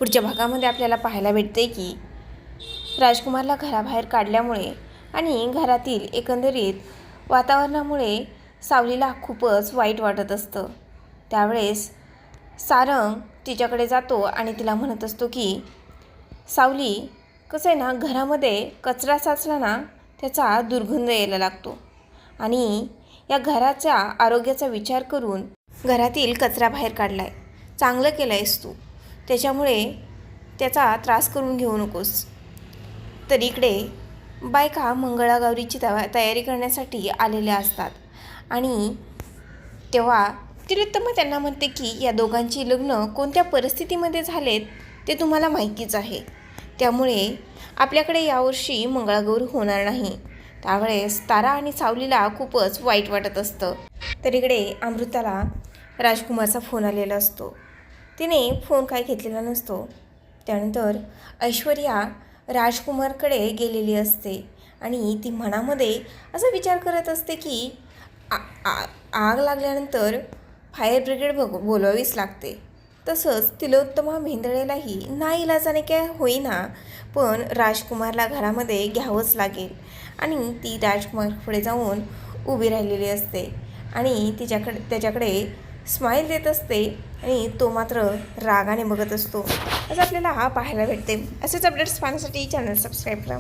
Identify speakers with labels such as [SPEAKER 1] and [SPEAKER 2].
[SPEAKER 1] पुढच्या भागामध्ये आपल्याला पाहायला भेटते की राजकुमारला घराबाहेर काढल्यामुळे आणि घरातील एकंदरीत वातावरणामुळे सावलीला खूपच वाईट वाटत असतं। त्यावेळेस सारंग तिच्याकडे जातो आणि तिला म्हणत असतो की सावली, कसं आहे ना, घरामध्ये कचरा साचला ना त्याचा दुर्गंध यायला लागतो आणि या घराच्या आरोग्याचा विचार करून घरातील कचरा बाहेर काढलाय, चांगलं केलं आहेस तू, त्याच्यामुळे त्याचा त्रास करून घेऊ नकोस। तर इकडे बायका मंगळागौरीची तयारी करण्यासाठी आलेल्या असतात आणि तेव्हा तिलोत्तमा त्यांना म्हणते की या दोघांची लग्न कोणत्या परिस्थितीमध्ये झालेत ते तुम्हाला माहितीच आहे, त्यामुळे आपल्याकडे यावर्षी मंगळागौर होणार नाही। त्यावेळेस तारा आणि सावलीला खूपच वाईट वाटत असतं। तर इकडे अमृताला राजकुमारचा फोन आलेला असतो, तिने फोन काय घेतलेला नसतो। त्यानंतर ऐश्वर्या राजकुमारकडे गेलेली असते आणि ती मनामध्ये असा विचार करत असते की आग लागल्यानंतर फायर ब्रिगेड बोलवावीच लागते। तसंच तिलोत्तमा भेंदळेलाही नाईलाजाने काय होईना पण राजकुमारला घरामध्ये घ्यावंच लागेल आणि ती राजकुमार पुढे जाऊन उभी राहिलेली असते आणि त्याच्याकडे स्माईल देत असते आणि तो मात्र रागाने बघत असतो। असं आपल्याला पाहायला भेटते। असेच अपडेट्स पाहण्यासाठी चॅनल सबस्क्राईब करा।